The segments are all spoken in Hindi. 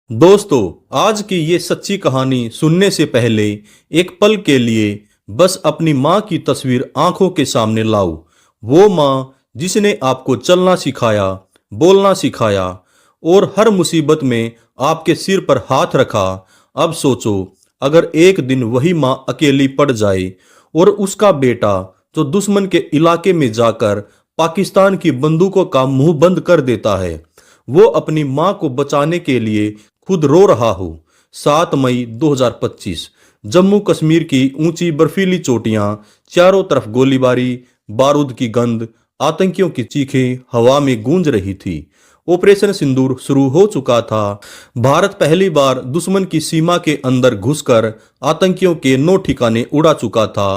दोस्तों, आज की ये सच्ची कहानी सुनने से पहले एक पल के लिए बस अपनी माँ की तस्वीर आंखों के सामने लाओ। वो माँ जिसने आपको चलना सिखाया, बोलना सिखाया और हर मुसीबत में आपके सिर पर हाथ रखा। अब सोचो, अगर एक दिन वही माँ अकेली पड़ जाए और उसका बेटा जो दुश्मन के इलाके में जाकर पाकिस्तान की बंदूकों का मुंह बंद कर देता है, वो अपनी माँ को बचाने के लिए खुद रो रहा हो। 7 मई 2025, जम्मू कश्मीर की ऊंची बर्फीली चोटियां, चारों तरफ गोलीबारी, बारूद की गंध, आतंकियों की चीखें हवा में गूंज रही थी। ऑपरेशन सिंदूर शुरू हो चुका था। भारत पहली बार दुश्मन की सीमा के अंदर घुसकर आतंकियों के 9 ठिकाने उड़ा चुका था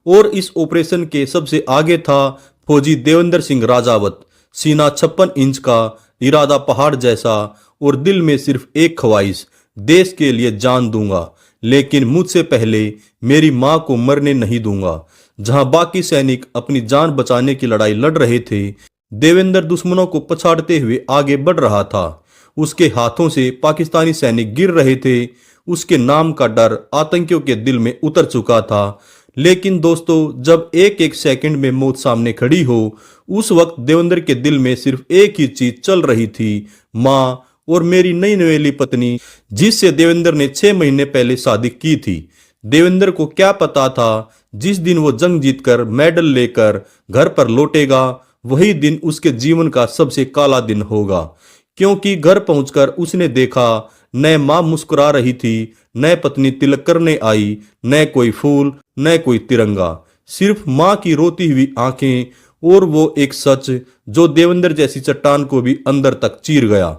और इस ऑपरेशन के सबसे आगे था फौजी देवेंद्र सिंह राजावत। सीना 56 इंच का, इरादा पहाड़ जैसा और दिल में सिर्फ एक ख्वाहिश, देश के लिए जान दूंगा, लेकिन मुझसे पहले मेरी मां को मरने नहीं दूंगा। जहां बाकी सैनिक अपनी जान बचाने की लड़ाई लड़ रहे थे, देवेंद्र दुश्मनों को पछाड़ते हुए आगे बढ़ रहा था। उसके हाथों से पाकिस्तानी सैनिक गिर रहे थे। उसके नाम का डर आतंकियों के दिल में उतर चुका था। लेकिन दोस्तों, जब एक एक सेकंड में मौत सामने खड़ी हो, उस वक्त देवेंद्र के दिल में सिर्फ एक ही चीज चल रही थी, मां और मेरी नई नवेली पत्नी, जिससे देवेंद्र ने 6 महीने पहले शादी की थी। देवेंद्र को क्या पता था, जिस दिन वो जंग जीतकर मेडल लेकर घर पर लौटेगा, वही दिन उसके जीवन का सबसे काला दिन होगा। क्योंकि घर पहुंचकर उसने देखा, न मां मुस्कुरा रही थी, न पत्नी तिलक करने आई, न कोई फूल, न कोई तिरंगा, सिर्फ मां की रोती हुई आंखें और वो एक सच जो देवेंद्र जैसी चट्टान को भी अंदर तक चीर गया।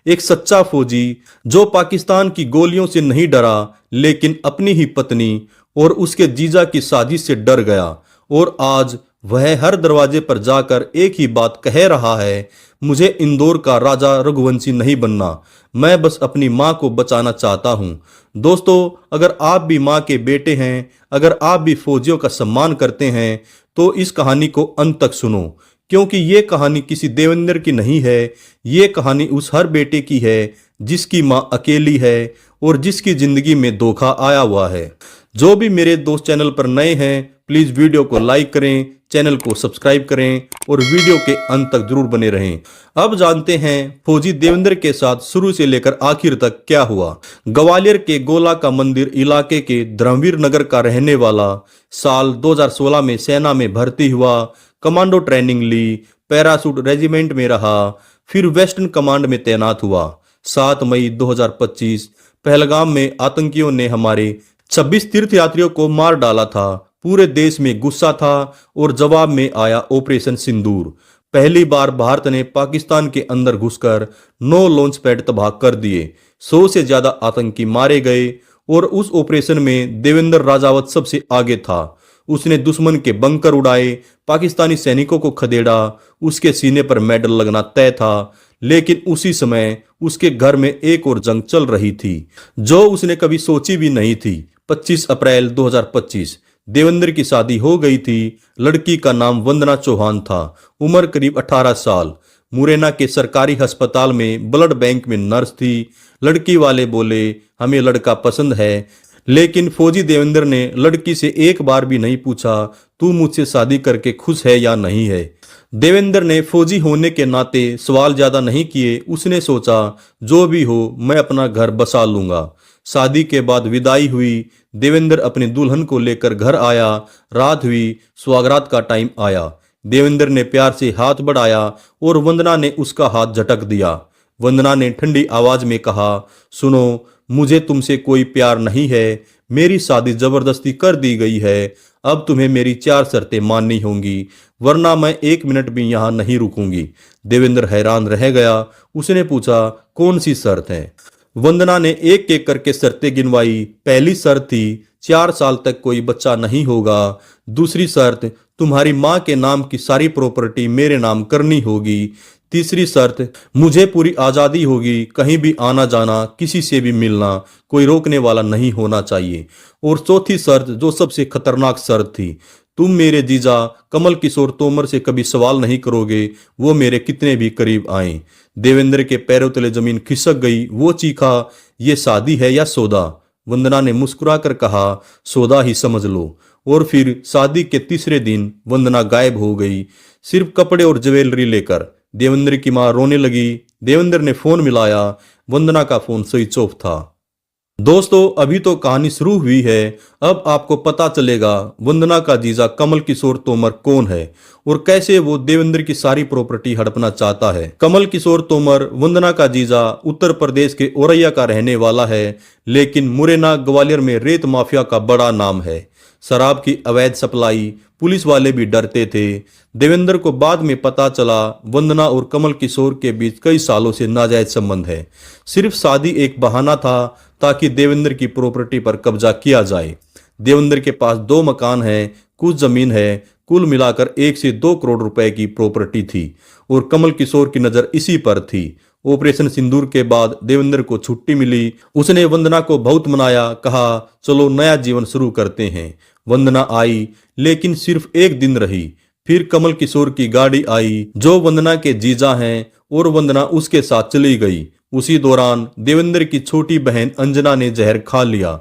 एक सच्चा फौजी जो पाकिस्तान की गोलियों से नहीं डरा, लेकिन अपनी ही पत्नी और उसके जीजा की साजिश से डर गया। और आज वह हर दरवाजे पर जाकर एक ही बात कह रहा है, मुझे इंदौर का राजा रघुवंशी नहीं बनना, मैं बस अपनी माँ को बचाना चाहता हूँ। दोस्तों, अगर आप भी माँ के बेटे हैं, अगर आप भी फौजियों का सम्मान करते हैं, तो इस कहानी को अंत तक सुनो। क्योंकि ये कहानी किसी देवेंद्र की नहीं है, ये कहानी उस हर बेटे की है जिसकी माँ अकेली है और जिसकी जिंदगी में धोखा आया हुआ है। जो भी मेरे दोस्त चैनल पर नए हैं, प्लीज वीडियो को लाइक करें, चैनल को सब्सक्राइब करें और वीडियो के अंत तक जरूर बने रहें। अब जानते हैं फौजी देवेंद्र के साथ शुरू से लेकर आखिर तक क्या हुआ। ग्वालियर के गोला का मंदिर इलाके के धर्मवीर नगर का रहने वाला, साल 2016 में सेना में भर्ती हुआ, कमांडो ट्रेनिंग ली, पैरासूट रेजिमेंट में रहा, फिर वेस्टर्न कमांड में तैनात हुआ। 7 मई 2025 पहलगाम में आतंकियों ने हमारे 26 तीर्थयात्रियों को मार डाला था। पूरे देश में गुस्सा था और जवाब में आया ऑपरेशन सिंदूर। पहली बार भारत ने पाकिस्तान के अंदर घुसकर 9 लॉन्च पैड तबाह कर दिए, 100 से ज्यादा आतंकी मारे गए और उस ऑपरेशन में देवेंद्र राजावत सबसे आगे था। उसने दुश्मन के बंकर उड़ाए, पाकिस्तानी सैनिकों को खदेड़ा, उसके सीने पर मेडल लगना तय था। लेकिन उसी समय उसके घर में एक और जंग चल रही थी जो उसने कभी सोची भी नहीं थी। 25 अप्रैल 2025 देवेंद्र की शादी हो गई थी। लड़की का नाम वंदना चौहान था, उम्र करीब 18 साल। मुरैना के सरकारी अस्पताल में ब्लड बैंक में नर्स थी। लड़की वाले बोले, हमें लड़का पसंद है, लेकिन फौजी देवेंद्र ने लड़की से एक बार भी नहीं पूछा, तू मुझसे शादी करके खुश है या नहीं है। देवेंद्र ने फौजी होने के नाते सवाल ज्यादा नहीं किए। उसने सोचा, जो भी हो मैं अपना घर बसा लूंगा। शादी के बाद विदाई हुई। देवेंद्र अपनी दुल्हन को लेकर घर आया। रात हुई, सुहागरात का टाइम आया। देवेंद्र ने प्यार से हाथ बढ़ाया और वंदना ने उसका हाथ झटक दिया। वंदना ने ठंडी आवाज में कहा, सुनो, मुझे तुमसे कोई प्यार नहीं है, मेरी शादी जबरदस्ती कर दी गई है। अब तुम्हें मेरी 4 शर्तें माननी होंगी, वरना मैं 1 मिनट भी यहां नहीं रुकूंगी। देवेंद्र हैरान रह गया। उसने पूछा, कौन सी शर्त है? वंदना ने एक एक करके शर्तें गिनवाई। पहली शर्त थी, 4 साल तक कोई बच्चा नहीं होगा। दूसरी शर्त, तुम्हारी माँ के नाम की सारी प्रॉपर्टी मेरे नाम करनी होगी। तीसरी शर्त, मुझे पूरी आज़ादी होगी, कहीं भी आना जाना, किसी से भी मिलना, कोई रोकने वाला नहीं होना चाहिए। और चौथी शर्त, जो सबसे खतरनाक शर्त थी, तुम मेरे जीजा कमल किशोर तोमर से कभी सवाल नहीं करोगे, वो मेरे कितने भी करीब आए। देवेंद्र के पैरों तले जमीन खिसक गई। वो चीखा, ये शादी है या सौदा? वंदना ने मुस्कुराकर कहा, सौदा ही समझ लो। और फिर शादी के तीसरे दिन वंदना गायब हो गई, सिर्फ कपड़े और ज्वेलरी लेकर। देवेंद्र की मां रोने लगी। देवेंद्र ने फोन मिलाया, वंदना का फोन स्विच ऑफ था। दोस्तों, अभी तो कहानी शुरू हुई है। अब आपको पता चलेगा वंदना का जीजा कमल किशोर तोमर कौन है और कैसे वो देवेंद्र की सारी प्रॉपर्टी हड़पना चाहता है। कमल किशोर तोमर, वंदना का जीजा, उत्तर प्रदेश के औरैया का रहने वाला है, लेकिन मुरैना ग्वालियर में रेत माफिया का बड़ा नाम है। शराब की अवैध सप्लाई, पुलिस वाले भी डरते थे। देवेंद्र को बाद में पता चला वंदना और कमल किशोर के बीच कई सालों से नाजायज संबंध है। सिर्फ शादी एक बहाना था ताकि देवेंद्र की प्रॉपर्टी पर कब्जा किया जाए। देवेंद्र के पास 2 मकान हैं, कुछ जमीन है, कुल मिलाकर 1 से 2 करोड़ रुपए की प्रॉपर्टी थी और कमल किशोर की नजर इसी पर थी। ऑपरेशन सिंदूर के बाद देवेंद्र को छुट्टी मिली। उसने वंदना को बहुत मनाया, कहा चलो नया जीवन शुरू करते हैं। वंदना आई, लेकिन सिर्फ 1 दिन रही। फिर कमल किशोर की गाड़ी आई, जो वंदना के जीजा हैं, और वंदना उसके साथ चली गई। उसी दौरान देवेंद्र की छोटी बहन अंजना ने जहर खा लिया।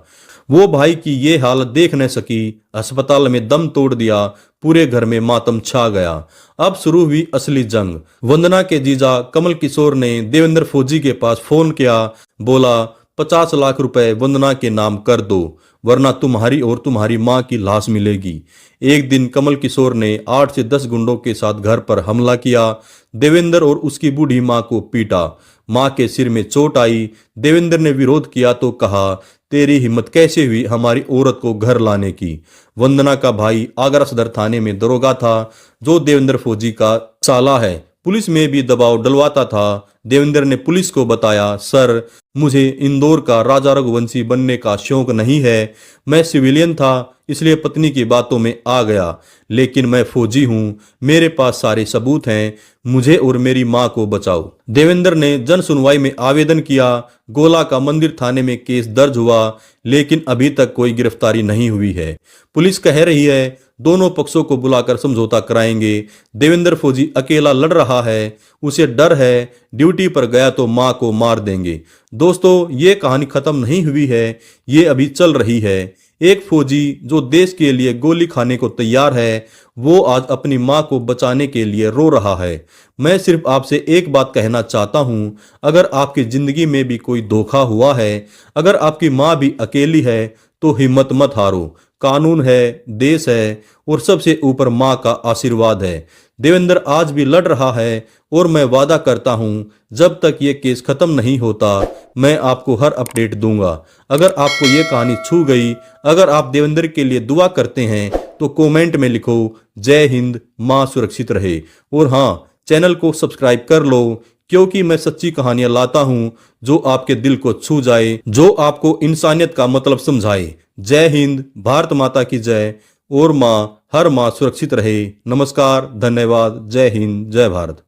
वो भाई की ये हालत देख न सकी, अस्पताल में दम तोड़ दिया। पूरे घर में मातम छा गया। अब शुरू हुई असली जंग। वंदना के जीजा कमल किशोर ने देवेंद्र फौजी के पास फोन किया, बोला 50 लाख रुपए वंदना के नाम कर दो, वरना तुम्हारी और तुम्हारी मां की लाश मिलेगी। एक दिन कमल किशोर ने 8 से 10 गुंडों के साथ घर पर हमला किया। देवेंद्र और उसकी बूढ़ी मां को पीटा। मां के सिर में चोट आई। देवेंद्र ने विरोध किया तो कहा, तेरी हिम्मत कैसे हुई हमारी औरत को घर लाने की? वंदना का भाई आगरा सदर थाने में दरोगा था, जो देवेंद्र फौजी का साला है। पुलिस में भी दबाव डलवाता था। देवेंद्र ने पुलिस को बताया, सर, मुझे इंदौर का राजा रघुवंशी बनने का शौक नहीं है। मैं सिविलियन था, इसलिए पत्नी की बातों में आ गया, लेकिन मैं फौजी हूं, मेरे पास सारे सबूत हैं, मुझे और मेरी मां को बचाओ। देवेंद्र ने जन सुनवाई में आवेदन किया। गोला का मंदिर थाने में केस दर्ज हुआ, लेकिन अभी तक कोई गिरफ्तारी नहीं हुई है। पुलिस कह रही है दोनों पक्षों को बुलाकर समझौता कराएंगे। देवेंद्र फौजी अकेला लड़ रहा है, उसे डर है ड्यूटी पर गया तो मां को मार देंगे। दोस्तों, ये कहानी खत्म नहीं हुई है, ये अभी चल रही है। एक फौजी जो देश के लिए गोली खाने को तैयार है, वो आज अपनी मां को बचाने के लिए रो रहा है। मैं सिर्फ आपसे एक बात कहना चाहता हूं, अगर आपकी जिंदगी में भी कोई धोखा हुआ है, अगर आपकी मां भी अकेली है, तो हिम्मत मत हारो। कानून है, देश है और सबसे ऊपर मां का आशीर्वाद है। देवेंद्र आज भी लड़ रहा है और मैं वादा करता हूं, जब तक ये केस खत्म नहीं होता, मैं आपको हर अपडेट दूंगा। अगर आपको ये कहानी छू गई, अगर आप देवेंद्र के लिए दुआ करते हैं, तो कमेंट में लिखो जय हिंद, मां सुरक्षित रहे। और हाँ, चैनल को सब्सक्राइब कर लो, क्योंकि मैं सच्ची कहानियां लाता हूं जो आपके दिल को छू जाए, जो आपको इंसानियत का मतलब समझाए। जय हिंद, भारत माता की जय, और मां हर मां सुरक्षित रहे। नमस्कार, धन्यवाद, जय हिंद, जय भारत।